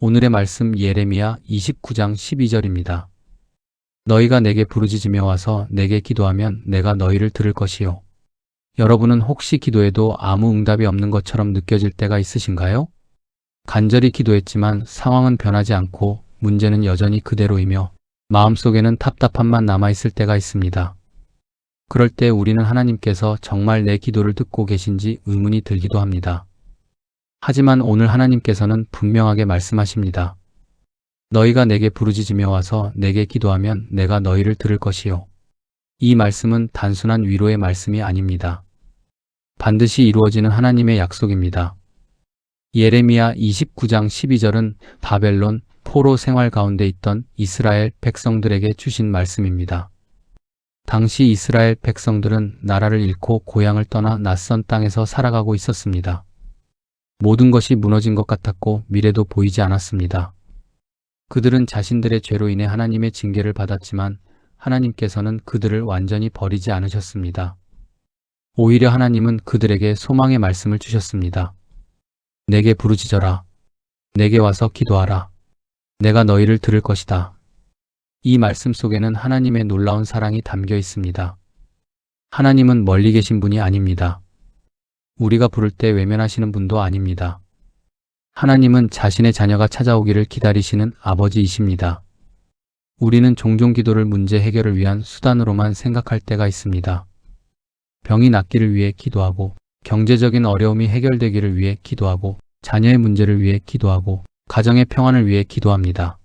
오늘의 말씀 예레미야 29장 12절입니다. 너희가 내게 부르짖으며 와서 내게 기도하면 내가 너희를 들을 것이요. 여러분은 혹시 기도해도 아무 응답이 없는 것처럼 느껴질 때가 있으신가요? 간절히 기도했지만 상황은 변하지 않고 문제는 여전히 그대로이며 마음속에는 답답함만 남아있을 때가 있습니다. 그럴 때 우리는 하나님께서 정말 내 기도를 듣고 계신지 의문이 들기도 합니다. 하지만 오늘 하나님께서는 분명하게 말씀하십니다. 너희가 내게 부르짖으며 와서 내게 기도하면 내가 너희를 들을 것이요. 이 말씀은 단순한 위로의 말씀이 아닙니다. 반드시 이루어지는 하나님의 약속입니다. 예레미야 29장 12절은 바벨론 포로 생활 가운데 있던 이스라엘 백성들에게 주신 말씀입니다. 당시 이스라엘 백성들은 나라를 잃고 고향을 떠나 낯선 땅에서 살아가고 있었습니다. 모든 것이 무너진 것 같았고 미래도 보이지 않았습니다. 그들은 자신들의 죄로 인해 하나님의 징계를 받았지만 하나님께서는 그들을 완전히 버리지 않으셨습니다. 오히려 하나님은 그들에게 소망의 말씀을 주셨습니다. 내게 부르짖어라. 내게 와서 기도하라. 내가 너희를 들을 것이다. 이 말씀 속에는 하나님의 놀라운 사랑이 담겨 있습니다. 하나님은 멀리 계신 분이 아닙니다. 우리가 부를 때 외면하시는 분도 아닙니다. 하나님은 자신의 자녀가 찾아오기를 기다리시는 아버지이십니다. 우리는 종종 기도를 문제 해결을 위한 수단으로만 생각할 때가 있습니다. 병이 낫기를 위해 기도하고, 경제적인 어려움이 해결되기를 위해 기도하고, 자녀의 문제를 위해 기도하고, 가정의 평안을 위해 기도합니다.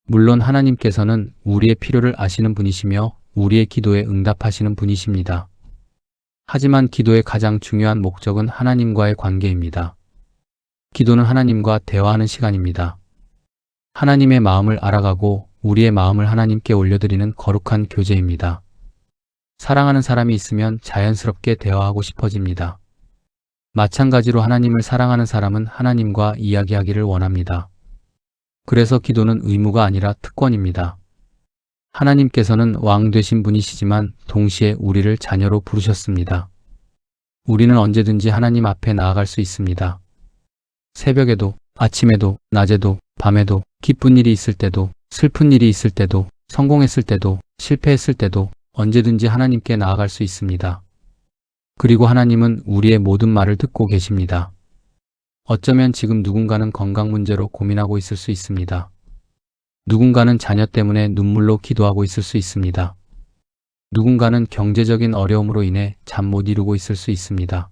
물론 하나님께서는 우리의 필요를 아시는 분이시며 우리의 기도에 응답하시는 분이십니다. 하지만 기도의 가장 중요한 목적은 하나님과의 관계입니다. 기도는 하나님과 대화하는 시간입니다. 하나님의 마음을 알아가고 우리의 마음을 하나님께 올려드리는 거룩한 교제입니다. 사랑하는 사람이 있으면 자연스럽게 대화하고 싶어집니다. 마찬가지로 하나님을 사랑하는 사람은 하나님과 이야기하기를 원합니다. 그래서 기도는 의무가 아니라 특권입니다. 하나님께서는 왕 되신 분이시지만 동시에 우리를 자녀로 부르셨습니다. 우리는 언제든지 하나님 앞에 나아갈 수 있습니다. 새벽에도, 아침에도, 낮에도, 밤에도, 기쁜 일이 있을 때도, 슬픈 일이 있을 때도, 성공했을 때도, 실패했을 때도 언제든지 하나님께 나아갈 수 있습니다. 그리고 하나님은 우리의 모든 말을 듣고 계십니다. 어쩌면 지금 누군가는 건강 문제로 고민하고 있을 수 있습니다. 누군가는 자녀 때문에 눈물로 기도하고 있을 수 있습니다. 누군가는 경제적인 어려움으로 인해 잠 못 이루고 있을 수 있습니다.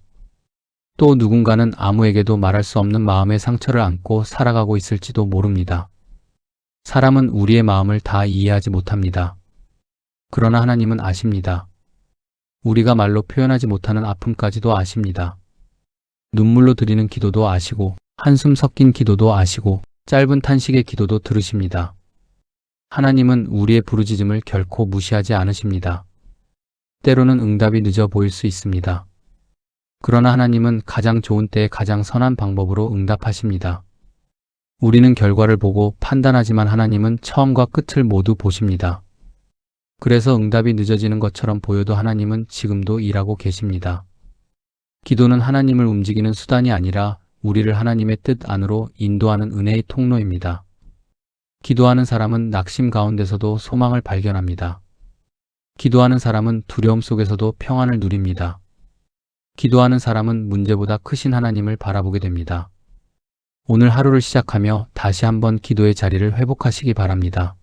또 누군가는 아무에게도 말할 수 없는 마음의 상처를 안고 살아가고 있을지도 모릅니다. 사람은 우리의 마음을 다 이해하지 못합니다. 그러나 하나님은 아십니다. 우리가 말로 표현하지 못하는 아픔까지도 아십니다. 눈물로 드리는 기도도 아시고, 한숨 섞인 기도도 아시고, 짧은 탄식의 기도도 들으십니다. 하나님은 우리의 부르짖음을 결코 무시하지 않으십니다. 때로는 응답이 늦어 보일 수 있습니다. 그러나 하나님은 가장 좋은 때에 가장 선한 방법으로 응답하십니다. 우리는 결과를 보고 판단하지만 하나님은 처음과 끝을 모두 보십니다. 그래서 응답이 늦어지는 것처럼 보여도 하나님은 지금도 일하고 계십니다. 기도는 하나님을 움직이는 수단이 아니라 우리를 하나님의 뜻 안으로 인도하는 은혜의 통로입니다. 기도하는 사람은 낙심 가운데서도 소망을 발견합니다. 기도하는 사람은 두려움 속에서도 평안을 누립니다. 기도하는 사람은 문제보다 크신 하나님을 바라보게 됩니다. 오늘 하루를 시작하며 다시 한번 기도의 자리를 회복하시기 바랍니다.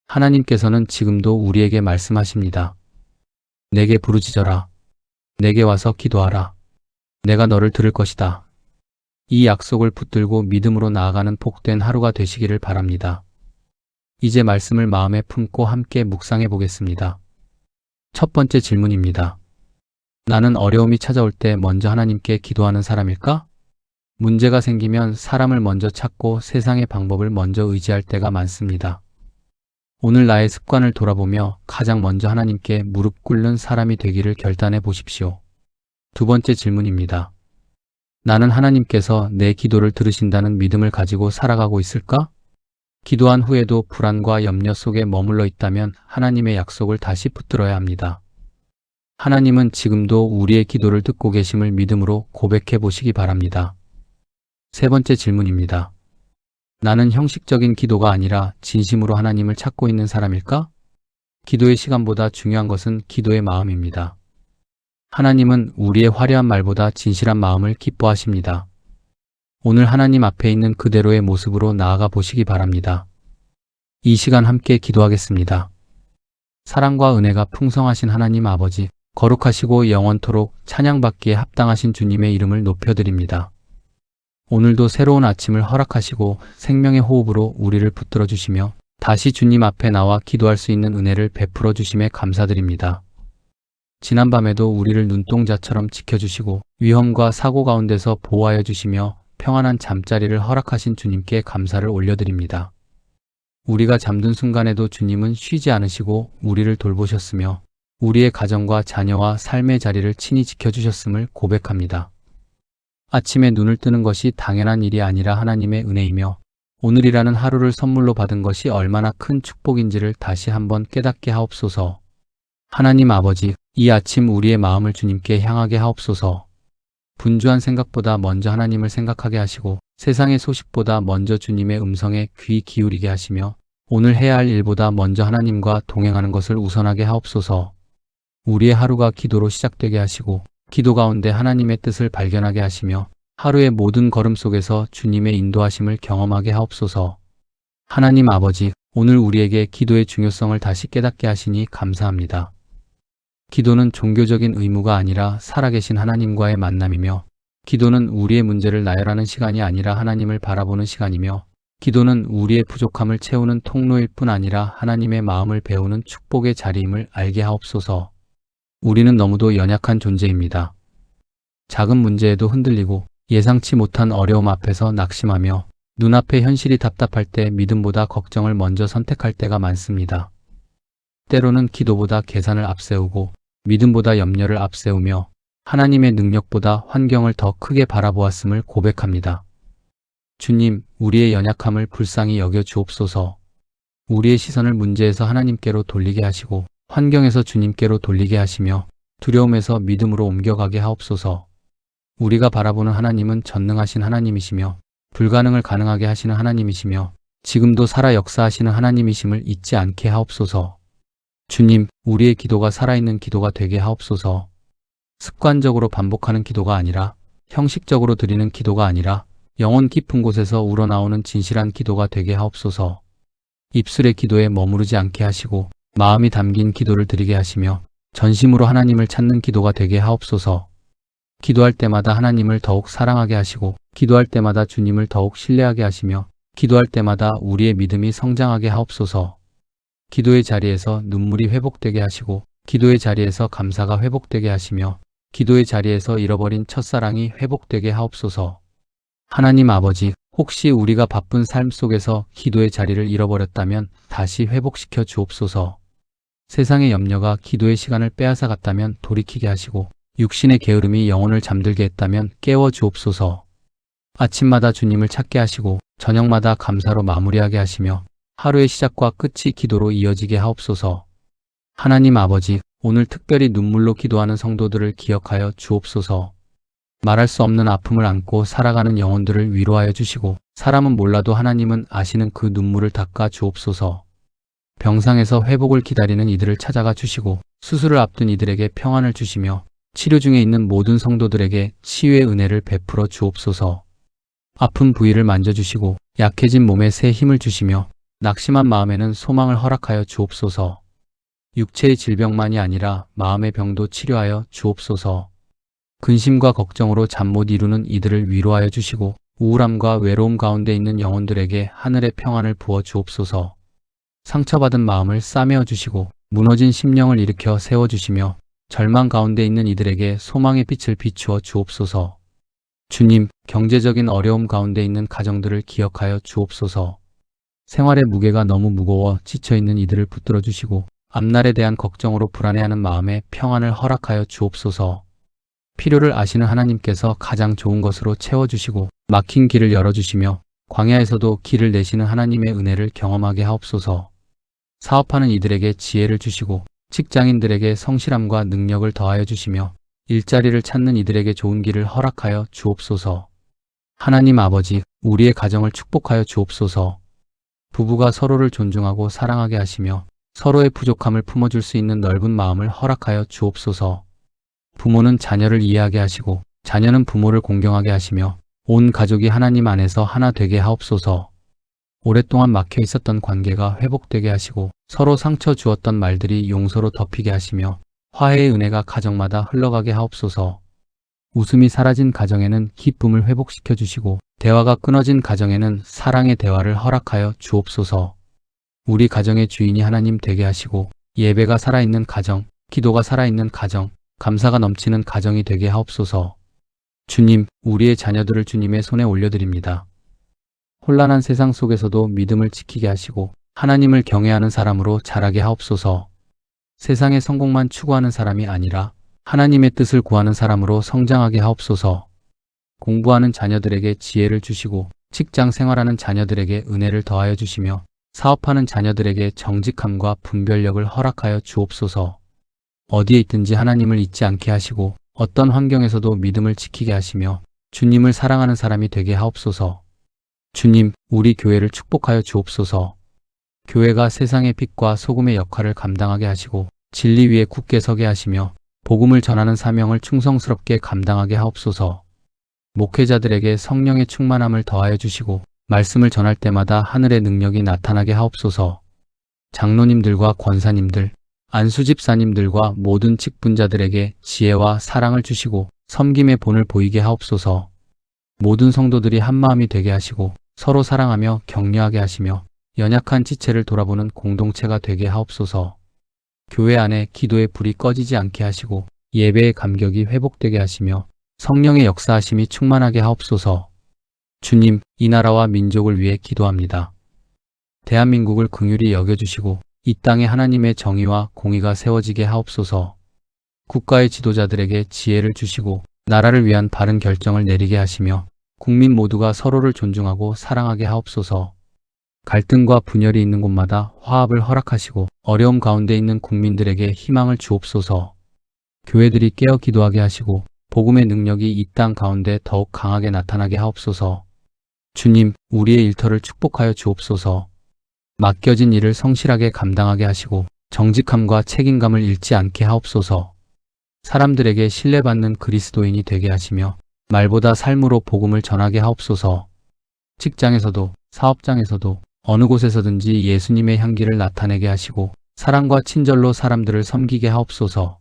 하나님께서는 지금도 우리에게 말씀하십니다. 내게 부르짖어라. 내게 와서 기도하라. 내가 너를 들을 것이다. 이 약속을 붙들고 믿음으로 나아가는 복된 하루가 되시기를 바랍니다. 이제 말씀을 마음에 품고 함께 묵상해 보겠습니다. 첫 번째 질문입니다. 나는 어려움이 찾아올 때 먼저 하나님께 기도하는 사람일까? 문제가 생기면 사람을 먼저 찾고 세상의 방법을 먼저 의지할 때가 많습니다. 오늘 나의 습관을 돌아보며 가장 먼저 하나님께 무릎 꿇는 사람이 되기를 결단해 보십시오. 두 번째 질문입니다. 나는 하나님께서 내 기도를 들으신다는 믿음을 가지고 살아가고 있을까? 기도한 후에도 불안과 염려 속에 머물러 있다면 하나님의 약속을 다시 붙들어야 합니다. 하나님은 지금도 우리의 기도를 듣고 계심을 믿음으로 고백해 보시기 바랍니다. 세 번째 질문입니다. 나는 형식적인 기도가 아니라 진심으로 하나님을 찾고 있는 사람일까? 기도의 시간보다 중요한 것은 기도의 마음입니다. 하나님은 우리의 화려한 말보다 진실한 마음을 기뻐하십니다. 오늘 하나님 앞에 있는 그대로의 모습으로 나아가 보시기 바랍니다. 이 시간 함께 기도하겠습니다. 사랑과 은혜가 풍성하신 하나님 아버지, 거룩하시고 영원토록 찬양받기에 합당하신 주님의 이름을 높여드립니다. 오늘도 새로운 아침을 허락하시고 생명의 호흡으로 우리를 붙들어 주시며 다시 주님 앞에 나와 기도할 수 있는 은혜를 베풀어 주심에 감사드립니다. 지난밤에도 우리를 눈동자처럼 지켜주시고 위험과 사고 가운데서 보호하여 주시며 평안한 잠자리를 허락하신 주님께 감사를 올려드립니다. 우리가 잠든 순간에도 주님은 쉬지 않으시고 우리를 돌보셨으며 우리의 가정과 자녀와 삶의 자리를 친히 지켜주셨음을 고백합니다. 아침에 눈을 뜨는 것이 당연한 일이 아니라 하나님의 은혜이며 오늘이라는 하루를 선물로 받은 것이 얼마나 큰 축복인지를 다시 한번 깨닫게 하옵소서. 하나님 아버지, 이 아침 우리의 마음을 주님께 향하게 하옵소서. 분주한 생각보다 먼저 하나님을 생각하게 하시고 세상의 소식보다 먼저 주님의 음성에 귀 기울이게 하시며 오늘 해야 할 일보다 먼저 하나님과 동행하는 것을 우선하게 하옵소서. 우리의 하루가 기도로 시작되게 하시고 기도 가운데 하나님의 뜻을 발견하게 하시며 하루의 모든 걸음 속에서 주님의 인도하심을 경험하게 하옵소서. 하나님 아버지, 오늘 우리에게 기도의 중요성을 다시 깨닫게 하시니 감사합니다. 기도는 종교적인 의무가 아니라 살아계신 하나님과의 만남이며 기도는 우리의 문제를 나열하는 시간이 아니라 하나님을 바라보는 시간이며 기도는 우리의 부족함을 채우는 통로일 뿐 아니라 하나님의 마음을 배우는 축복의 자리임을 알게 하옵소서. 우리는 너무도 연약한 존재입니다. 작은 문제에도 흔들리고 예상치 못한 어려움 앞에서 낙심하며 눈앞의 현실이 답답할 때 믿음보다 걱정을 먼저 선택할 때가 많습니다. 때로는 기도보다 계산을 앞세우고 믿음보다 염려를 앞세우며 하나님의 능력보다 환경을 더 크게 바라보았음을 고백합니다. 주님, 우리의 연약함을 불쌍히 여겨 주옵소서. 우리의 시선을 문제에서 하나님께로 돌리게 하시고 환경에서 주님께로 돌리게 하시며 두려움에서 믿음으로 옮겨가게 하옵소서. 우리가 바라보는 하나님은 전능하신 하나님이시며 불가능을 가능하게 하시는 하나님이시며 지금도 살아 역사하시는 하나님이심을 잊지 않게 하옵소서. 주님, 우리의 기도가 살아있는 기도가 되게 하옵소서. 습관적으로 반복하는 기도가 아니라 형식적으로 드리는 기도가 아니라 영혼 깊은 곳에서 우러나오는 진실한 기도가 되게 하옵소서. 입술의 기도에 머무르지 않게 하시고 마음이 담긴 기도를 드리게 하시며 전심으로 하나님을 찾는 기도가 되게 하옵소서. 기도할 때마다 하나님을 더욱 사랑하게 하시고 기도할 때마다 주님을 더욱 신뢰하게 하시며 기도할 때마다 우리의 믿음이 성장하게 하옵소서. 기도의 자리에서 눈물이 회복되게 하시고 기도의 자리에서 감사가 회복되게 하시며 기도의 자리에서 잃어버린 첫사랑이 회복되게 하옵소서. 하나님 아버지, 혹시 우리가 바쁜 삶 속에서 기도의 자리를 잃어버렸다면 다시 회복시켜 주옵소서. 세상의 염려가 기도의 시간을 빼앗아 갔다면 돌이키게 하시고 육신의 게으름이 영혼을 잠들게 했다면 깨워 주옵소서. 아침마다 주님을 찾게 하시고 저녁마다 감사로 마무리하게 하시며 하루의 시작과 끝이 기도로 이어지게 하옵소서. 하나님 아버지, 오늘 특별히 눈물로 기도하는 성도들을 기억하여 주옵소서. 말할 수 없는 아픔을 안고 살아가는 영혼들을 위로하여 주시고 사람은 몰라도 하나님은 아시는 그 눈물을 닦아 주옵소서. 병상에서 회복을 기다리는 이들을 찾아가 주시고 수술을 앞둔 이들에게 평안을 주시며 치료 중에 있는 모든 성도들에게 치유의 은혜를 베풀어 주옵소서. 아픈 부위를 만져주시고 약해진 몸에 새 힘을 주시며 낙심한 마음에는 소망을 허락하여 주옵소서. 육체의 질병만이 아니라 마음의 병도 치료하여 주옵소서. 근심과 걱정으로 잠 못 이루는 이들을 위로하여 주시고 우울함과 외로움 가운데 있는 영혼들에게 하늘의 평안을 부어 주옵소서. 상처받은 마음을 싸매어 주시고 무너진 심령을 일으켜 세워주시며 절망 가운데 있는 이들에게 소망의 빛을 비추어 주옵소서. 주님, 경제적인 어려움 가운데 있는 가정들을 기억하여 주옵소서. 생활의 무게가 너무 무거워 지쳐있는 이들을 붙들어 주시고 앞날에 대한 걱정으로 불안해하는 마음에 평안을 허락하여 주옵소서. 필요를 아시는 하나님께서 가장 좋은 것으로 채워주시고 막힌 길을 열어주시며 광야에서도 길을 내시는 하나님의 은혜를 경험하게 하옵소서. 사업하는 이들에게 지혜를 주시고 직장인들에게 성실함과 능력을 더하여 주시며 일자리를 찾는 이들에게 좋은 길을 허락하여 주옵소서. 하나님 아버지, 우리의 가정을 축복하여 주옵소서. 부부가 서로를 존중하고 사랑하게 하시며 서로의 부족함을 품어줄 수 있는 넓은 마음을 허락하여 주옵소서. 부모는 자녀를 이해하게 하시고 자녀는 부모를 공경하게 하시며 온 가족이 하나님 안에서 하나 되게 하옵소서. 오랫동안 막혀 있었던 관계가 회복되게 하시고 서로 상처 주었던 말들이 용서로 덮이게 하시며 화해의 은혜가 가정마다 흘러가게 하옵소서. 웃음이 사라진 가정에는 기쁨을 회복시켜 주시고 대화가 끊어진 가정에는 사랑의 대화를 허락하여 주옵소서. 우리 가정의 주인이 하나님 되게 하시고 예배가 살아있는 가정, 기도가 살아있는 가정, 감사가 넘치는 가정이 되게 하옵소서. 주님, 우리의 자녀들을 주님의 손에 올려드립니다. 혼란한 세상 속에서도 믿음을 지키게 하시고 하나님을 경외하는 사람으로 자라게 하옵소서. 세상의 성공만 추구하는 사람이 아니라 하나님의 뜻을 구하는 사람으로 성장하게 하옵소서. 공부하는 자녀들에게 지혜를 주시고 직장 생활하는 자녀들에게 은혜를 더하여 주시며 사업하는 자녀들에게 정직함과 분별력을 허락하여 주옵소서. 어디에 있든지 하나님을 잊지 않게 하시고 어떤 환경에서도 믿음을 지키게 하시며 주님을 사랑하는 사람이 되게 하옵소서. 주님, 우리 교회를 축복하여 주옵소서. 교회가 세상의 빛과 소금의 역할을 감당하게 하시고 진리 위에 굳게 서게 하시며 복음을 전하는 사명을 충성스럽게 감당하게 하옵소서. 목회자들에게 성령의 충만함을 더하여 주시고 말씀을 전할 때마다 하늘의 능력이 나타나게 하옵소서. 장로님들과 권사님들, 안수집사님들과 모든 직분자들에게 지혜와 사랑을 주시고 섬김의 본을 보이게 하옵소서. 모든 성도들이 한마음이 되게 하시고 서로 사랑하며 격려하게 하시며 연약한 지체를 돌아보는 공동체가 되게 하옵소서. 교회 안에 기도의 불이 꺼지지 않게 하시고 예배의 감격이 회복되게 하시며 성령의 역사하심이 충만하게 하옵소서. 주님, 이 나라와 민족을 위해 기도합니다. 대한민국을 긍휼히 여겨주시고 이 땅에 하나님의 정의와 공의가 세워지게 하옵소서. 국가의 지도자들에게 지혜를 주시고 나라를 위한 바른 결정을 내리게 하시며 국민 모두가 서로를 존중하고 사랑하게 하옵소서. 갈등과 분열이 있는 곳마다 화합을 허락하시고 어려움 가운데 있는 국민들에게 희망을 주옵소서. 교회들이 깨어 기도하게 하시고 복음의 능력이 이 땅 가운데 더욱 강하게 나타나게 하옵소서. 주님, 우리의 일터를 축복하여 주옵소서. 맡겨진 일을 성실하게 감당하게 하시고 정직함과 책임감을 잃지 않게 하옵소서. 사람들에게 신뢰받는 그리스도인이 되게 하시며 말보다 삶으로 복음을 전하게 하옵소서. 직장에서도 사업장에서도 어느 곳에서든지 예수님의 향기를 나타내게 하시고 사랑과 친절로 사람들을 섬기게 하옵소서.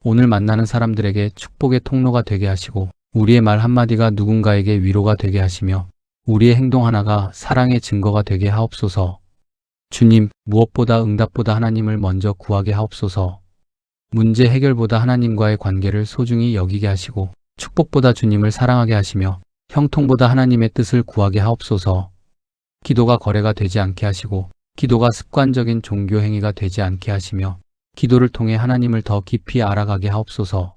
오늘 만나는 사람들에게 축복의 통로가 되게 하시고 우리의 말 한마디가 누군가에게 위로가 되게 하시며 우리의 행동 하나가 사랑의 증거가 되게 하옵소서. 주님, 무엇보다 응답보다 하나님을 먼저 구하게 하옵소서. 문제 해결보다 하나님과의 관계를 소중히 여기게 하시고 축복보다 주님을 사랑하게 하시며 형통보다 하나님의 뜻을 구하게 하옵소서. 기도가 거래가 되지 않게 하시고 기도가 습관적인 종교 행위가 되지 않게 하시며 기도를 통해 하나님을 더 깊이 알아가게 하옵소서.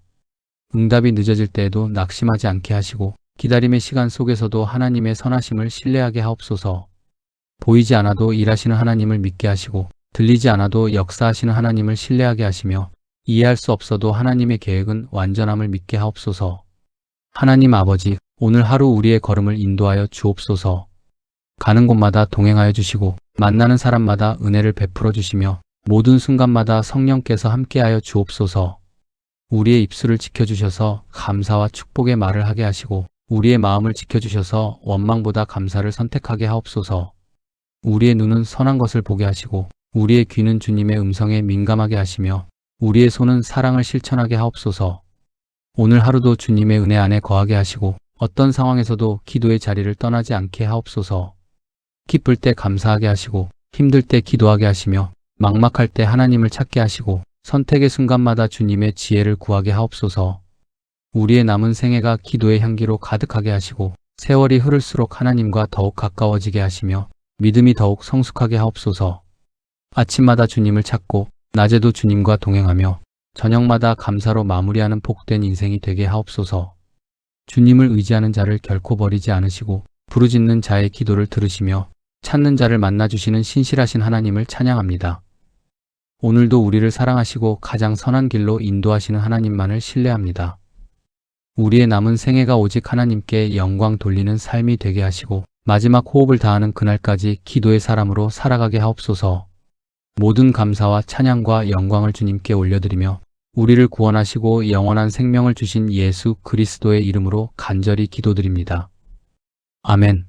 응답이 늦어질 때에도 낙심하지 않게 하시고 기다림의 시간 속에서도 하나님의 선하심을 신뢰하게 하옵소서. 보이지 않아도 일하시는 하나님을 믿게 하시고 들리지 않아도 역사하시는 하나님을 신뢰하게 하시며 이해할 수 없어도 하나님의 계획은 완전함을 믿게 하옵소서. 하나님 아버지, 오늘 하루 우리의 걸음을 인도하여 주옵소서. 가는 곳마다 동행하여 주시고 만나는 사람마다 은혜를 베풀어 주시며 모든 순간마다 성령께서 함께하여 주옵소서. 우리의 입술을 지켜주셔서 감사와 축복의 말을 하게 하시고 우리의 마음을 지켜주셔서 원망보다 감사를 선택하게 하옵소서. 우리의 눈은 선한 것을 보게 하시고 우리의 귀는 주님의 음성에 민감하게 하시며 우리의 손은 사랑을 실천하게 하옵소서. 오늘 하루도 주님의 은혜 안에 거하게 하시고 어떤 상황에서도 기도의 자리를 떠나지 않게 하옵소서. 기쁠 때 감사하게 하시고 힘들 때 기도하게 하시며 막막할 때 하나님을 찾게 하시고 선택의 순간마다 주님의 지혜를 구하게 하옵소서. 우리의 남은 생애가 기도의 향기로 가득하게 하시고 세월이 흐를수록 하나님과 더욱 가까워지게 하시며 믿음이 더욱 성숙하게 하옵소서. 아침마다 주님을 찾고 낮에도 주님과 동행하며 저녁마다 감사로 마무리하는 복된 인생이 되게 하옵소서. 주님을 의지하는 자를 결코 버리지 않으시고 부르짖는 자의 기도를 들으시며 찾는 자를 만나주시는 신실하신 하나님을 찬양합니다. 오늘도 우리를 사랑하시고 가장 선한 길로 인도하시는 하나님만을 신뢰합니다. 우리의 남은 생애가 오직 하나님께 영광 돌리는 삶이 되게 하시고 마지막 호흡을 다하는 그날까지 기도의 사람으로 살아가게 하옵소서. 모든 감사와 찬양과 영광을 주님께 올려드리며 우리를 구원하시고 영원한 생명을 주신 예수 그리스도의 이름으로 간절히 기도드립니다. 아멘.